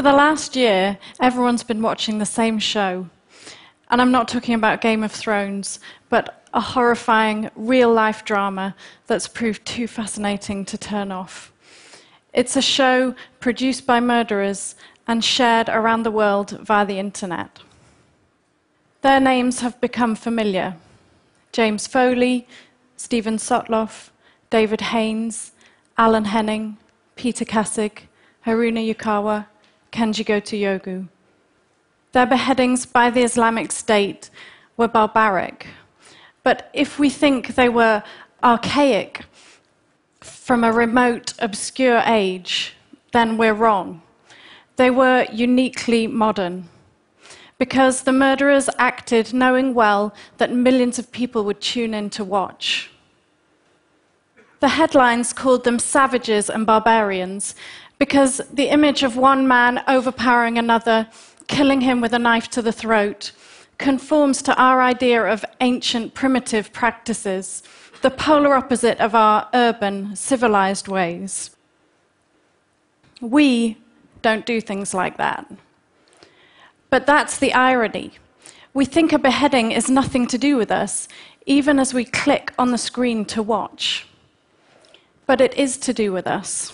the last year, everyone's been watching the same show. And I'm not talking about Game of Thrones, but a horrifying, real-life drama that's proved too fascinating to turn off. It's a show produced by murderers and shared around the world via the internet. Their names have become familiar. James Foley, Stephen Sotloff, David Haynes, Alan Henning, Peter Kassig, Haruna Yukawa, Kenji Gotoyogu. Their beheadings by the Islamic State were barbaric. But if we think they were archaic from a remote, obscure age, then we're wrong. They were uniquely modern, because the murderers acted knowing well that millions of people would tune in to watch. The headlines called them savages and barbarians because the image of one man overpowering another, killing him with a knife to the throat, conforms to our idea of ancient primitive practices, the polar opposite of our urban, civilized ways. We don't do things like that. But that's the irony. We think a beheading is nothing to do with us, even as we click on the screen to watch. But it is to do with us.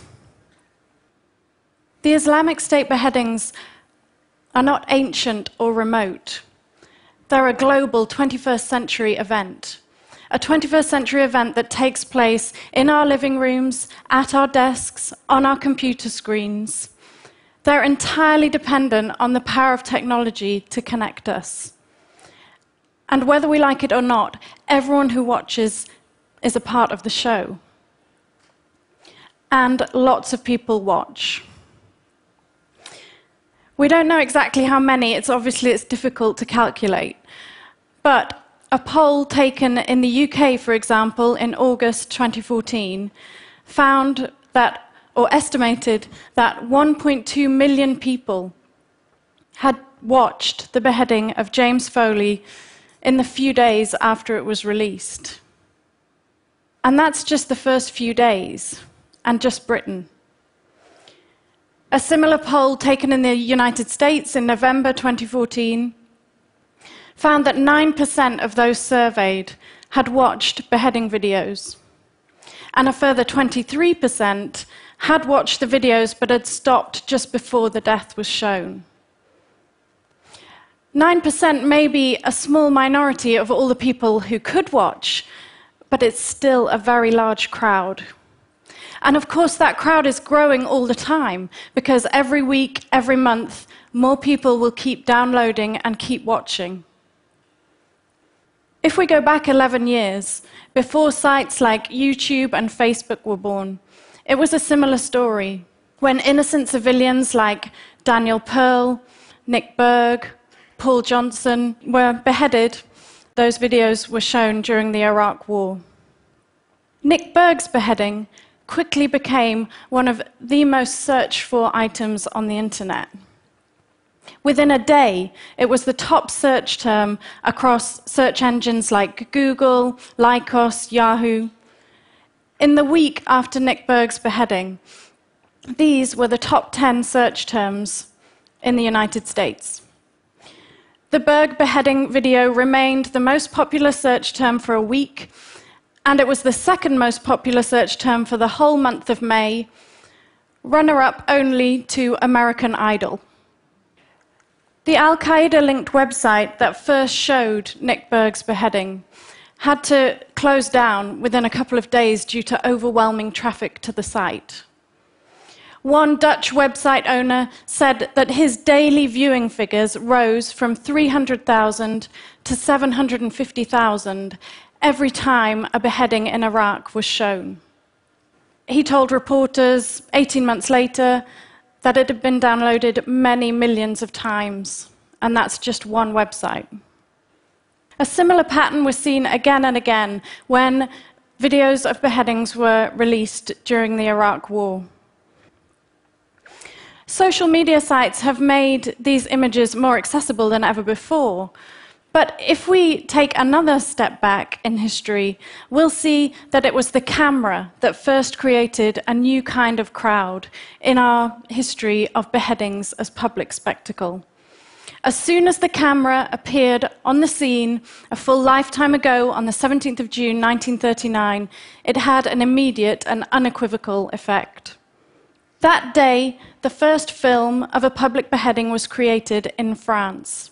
The Islamic State beheadings are not ancient or remote. They're a global 21st century event. A 21st century event that takes place in our living rooms, at our desks, on our computer screens. They're entirely dependent on the power of technology to connect us. And whether we like it or not, everyone who watches is a part of the show. And lots of people watch. We don't know exactly how many, it's difficult to calculate. But a poll taken in the UK, for example, in August 2014, found that, or estimated that 1.2 million people had watched the beheading of James Foley in the few days after it was released. And that's just the first few days, and just Britain. A similar poll taken in the United States in November 2014 found that 9% of those surveyed had watched beheading videos, and a further 23% had watched the videos but had stopped just before the death was shown. 9% may be a small minority of all the people who could watch, but it's still a very large crowd. And of course, that crowd is growing all the time, because every week, every month, more people will keep downloading and keep watching. If we go back 11 years, before sites like YouTube and Facebook were born, it was a similar story. When innocent civilians like Daniel Pearl, Nick Berg, Paul Johnson were beheaded, those videos were shown during the Iraq War. Nick Berg's beheading quickly became one of the most searched for items on the internet. Within a day, it was the top search term across search engines like Google, Lycos, Yahoo. In the week after Nick Berg's beheading, these were the top 10 search terms in the United States. The Berg beheading video remained the most popular search term for a week, and it was the second most popular search term for the whole month of May, runner-up only to American Idol. The Al-Qaeda-linked website that first showed Nick Berg's beheading had to close down within a couple of days due to overwhelming traffic to the site. One Dutch website owner said that his daily viewing figures rose from 300,000 to 750,000 every time a beheading in Iraq was shown. He told reporters 18 months later that it had been downloaded many millions of times, and that's just one website. A similar pattern was seen again and again when videos of beheadings were released during the Iraq War. Social media sites have made these images more accessible than ever before, But if we take another step back in history, we'll see that it was the camera that first created a new kind of crowd in our history of beheadings as public spectacle. As soon as the camera appeared on the scene a full lifetime ago on the 17th of June 1939, it had an immediate and unequivocal effect. That day, the first film of a public beheading was created in France.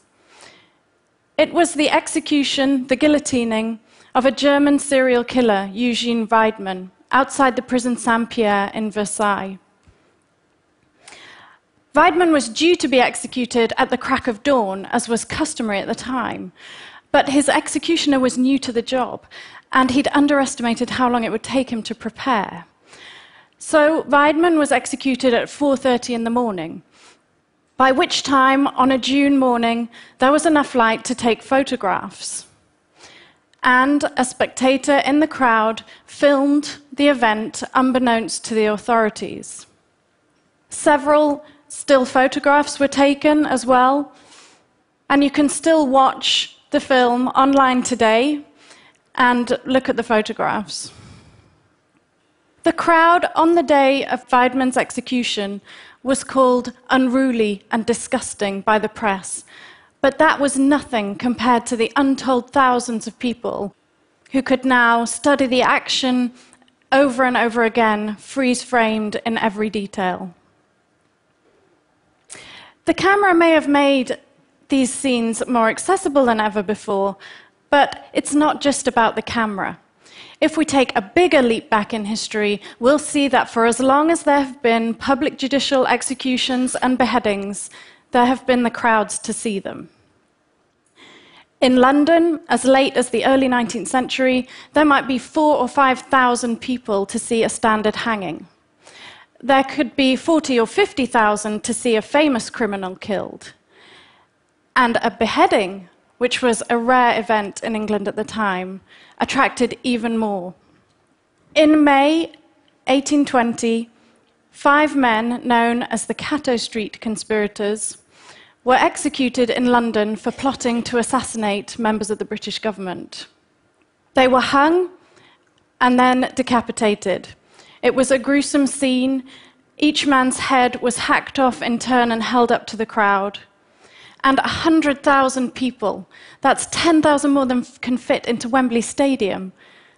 It was the execution, the guillotining, of a German serial killer, Eugene Weidmann, outside the prison Saint-Pierre in Versailles. Weidmann was due to be executed at the crack of dawn, as was customary at the time, but his executioner was new to the job, and he'd underestimated how long it would take him to prepare. So Weidmann was executed at 4:30 in the morning, by which time, on a June morning, there was enough light to take photographs. And a spectator in the crowd filmed the event unbeknownst to the authorities. Several still photographs were taken as well, and you can still watch the film online today and look at the photographs. The crowd on the day of Weidmann's execution was called unruly and disgusting by the press, but that was nothing compared to the untold thousands of people who could now study the action over and over again, freeze-framed in every detail. The camera may have made these scenes more accessible than ever before, but it's not just about the camera. If we take a bigger leap back in history, we'll see that for as long as there have been public judicial executions and beheadings, there have been the crowds to see them. In London, as late as the early 19th century, there might be 4,000 or 5,000 people to see a standard hanging. There could be 40,000 or 50,000 to see a famous criminal killed. And a beheading, which was a rare event in England at the time, attracted even more. In May 1820, 5 men known as the Cato Street conspirators were executed in London for plotting to assassinate members of the British government. They were hung and then decapitated. It was a gruesome scene. Each man's head was hacked off in turn and held up to the crowd. And 100,000 people, that's 10,000 more than can fit into Wembley Stadium,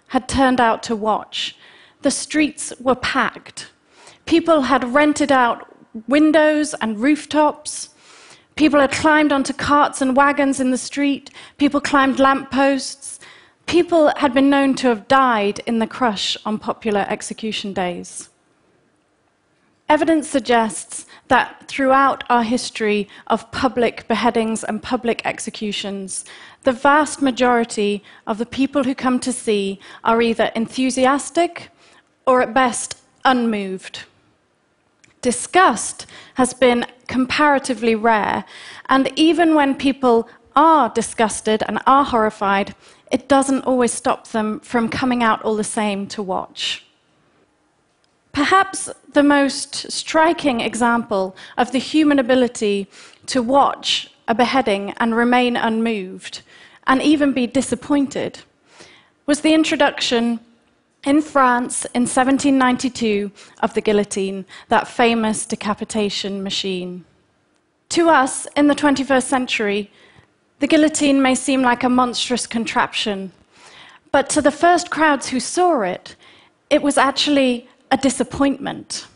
had turned out to watch. The streets were packed. People had rented out windows and rooftops. People had climbed onto carts and wagons in the street. People climbed lampposts. People had been known to have died in the crush on popular execution days. Evidence suggests that throughout our history of public beheadings and public executions, the vast majority of the people who come to see are either enthusiastic or at best unmoved. Disgust has been comparatively rare, and even when people are disgusted and are horrified, it doesn't always stop them from coming out all the same to watch. Perhaps the most striking example of the human ability to watch a beheading and remain unmoved, and even be disappointed, was the introduction in France in 1792 of the guillotine, that famous decapitation machine. To us, in the 21st century, the guillotine may seem like a monstrous contraption, but to the first crowds who saw it, it was actually a disappointment.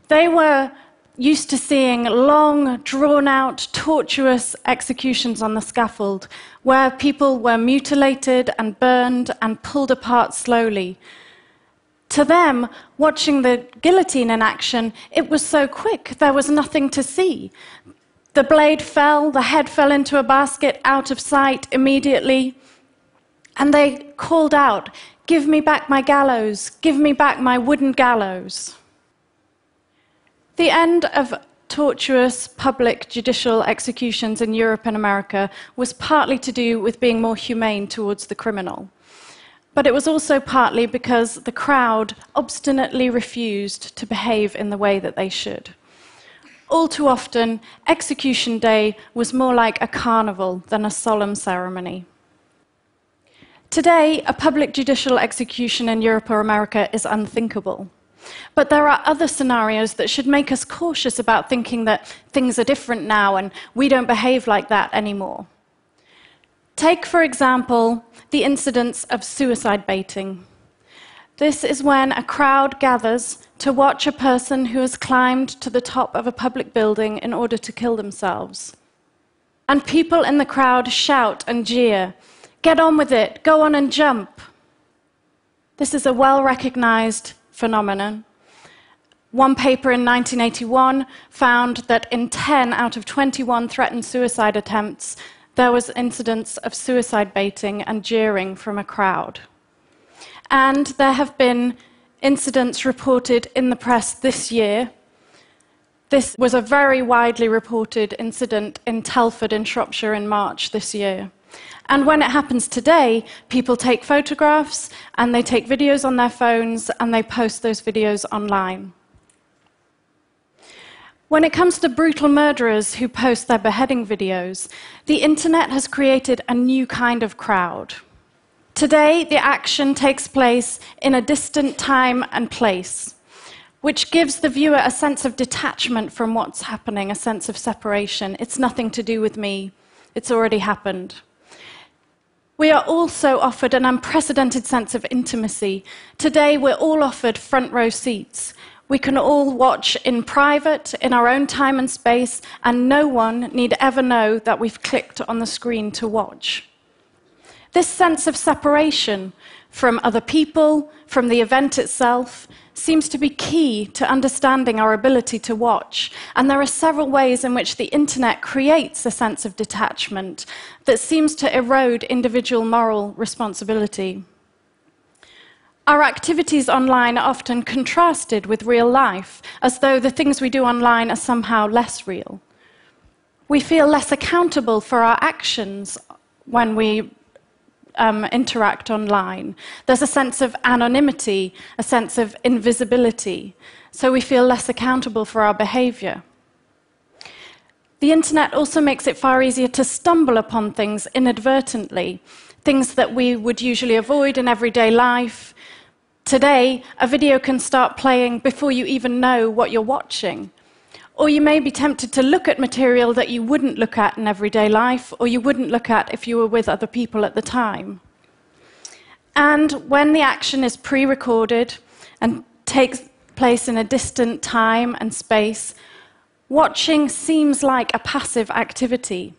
They were used to seeing long, drawn-out, tortuous executions on the scaffold, where people were mutilated and burned and pulled apart slowly. To them, watching the guillotine in action, it was so quick, there was nothing to see. The blade fell, the head fell into a basket, out of sight immediately, and they called out, "Give me back my gallows, give me back my wooden gallows." The end of tortuous public judicial executions in Europe and America was partly to do with being more humane towards the criminal. But it was also partly because the crowd obstinately refused to behave in the way that they should. All too often, execution day was more like a carnival than a solemn ceremony. Today, a public judicial execution in Europe or America is unthinkable. But there are other scenarios that should make us cautious about thinking that things are different now and we don't behave like that anymore. Take, for example, the incidence of suicide baiting. This is when a crowd gathers to watch a person who has climbed to the top of a public building in order to kill themselves. And people in the crowd shout and jeer, "Get on with it, go on and jump." This is a well-recognized phenomenon. One paper in 1981 found that in 10 out of 21 threatened suicide attempts, there was incidents of suicide baiting and jeering from a crowd. And there have been incidents reported in the press this year. This was a very widely reported incident in Telford in Shropshire in March this year. And when it happens today, people take photographs and they take videos on their phones and they post those videos online. When it comes to brutal murderers who post their beheading videos, the internet has created a new kind of crowd. Today, the action takes place in a distant time and place, which gives the viewer a sense of detachment from what's happening, a sense of separation. It's nothing to do with me. It's already happened. We are also offered an unprecedented sense of intimacy. Today, we're all offered front row seats. We can all watch in private, in our own time and space, and no one need ever know that we've clicked on the screen to watch. This sense of separation from other people, from the event itself, seems to be key to understanding our ability to watch. And there are several ways in which the internet creates a sense of detachment that seems to erode individual moral responsibility. Our activities online are often contrasted with real life, as though the things we do online are somehow less real. We feel less accountable for our actions when we interact online. There's a sense of anonymity, a sense of invisibility, so we feel less accountable for our behavior. The internet also makes it far easier to stumble upon things inadvertently, things that we would usually avoid in everyday life. Today, a video can start playing before you even know what you're watching. Or you may be tempted to look at material that you wouldn't look at in everyday life, or you wouldn't look at if you were with other people at the time. And when the action is pre-recorded and takes place in a distant time and space, watching seems like a passive activity.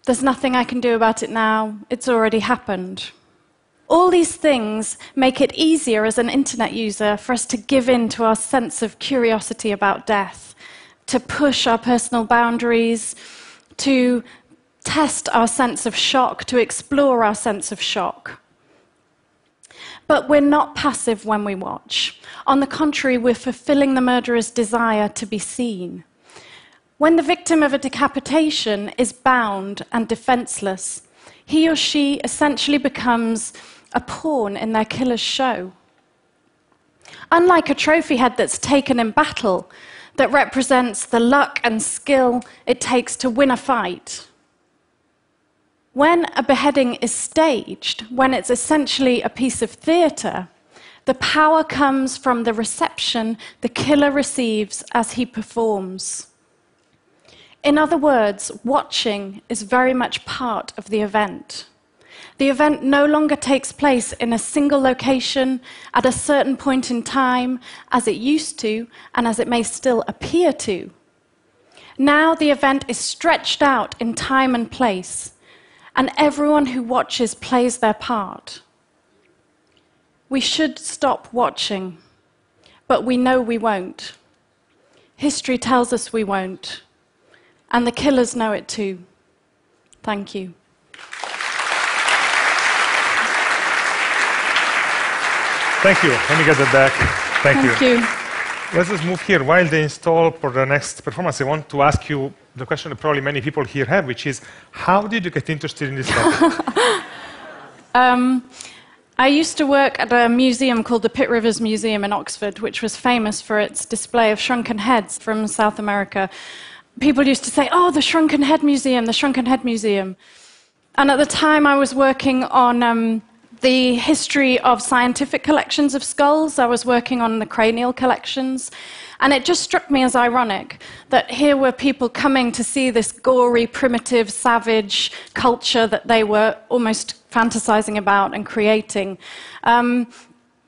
There's nothing I can do about it now, it's already happened. All these things make it easier as an internet user for us to give in to our sense of curiosity about death, to push our personal boundaries, to test our sense of shock, to explore our sense of shock. But we're not passive when we watch. On the contrary, we're fulfilling the murderer's desire to be seen. When the victim of a decapitation is bound and defenseless, he or she essentially becomes a pawn in their killer's show. Unlike a trophy head that's taken in battle, that represents the luck and skill it takes to win a fight. When a beheading is staged, when it's essentially a piece of theatre, the power comes from the reception the killer receives as he performs. In other words, watching is very much part of the event. The event no longer takes place in a single location at a certain point in time, as it used to, and as it may still appear to. Now the event is stretched out in time and place, and everyone who watches plays their part. We should stop watching, but we know we won't. History tells us we won't, and the killers know it too. Thank you. Thank you. Let me get that back. Thank you. Thank you. Let's just move here. While they install for the next performance, I want to ask you the question that probably many people here have, which is, how did you get interested in this topic? I used to work at a museum called the Pitt Rivers Museum in Oxford, which was famous for its display of shrunken heads from South America. People used to say, oh, the Shrunken Head Museum, the Shrunken Head Museum. And at the time I was working on the history of scientific collections of skulls. I was working on the cranial collections. And it just struck me as ironic that here were people coming to see this gory, primitive, savage culture that they were almost fantasizing about and creating,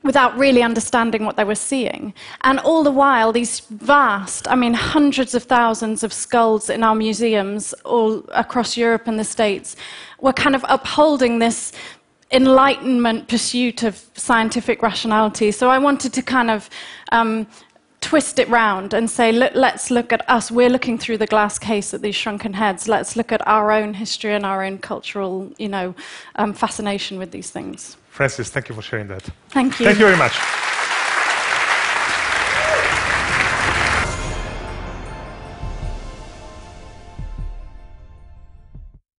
without really understanding what they were seeing. And all the while, these vast, I mean, hundreds of thousands of skulls in our museums all across Europe and the States were kind of upholding this Enlightenment pursuit of scientific rationality. So I wanted to kind of twist it round and say, let's look at us. We're looking through the glass case at these shrunken heads. Let's look at our own history and our own cultural, fascination with these things. Frances, thank you for sharing that. Thank you. Thank you very much.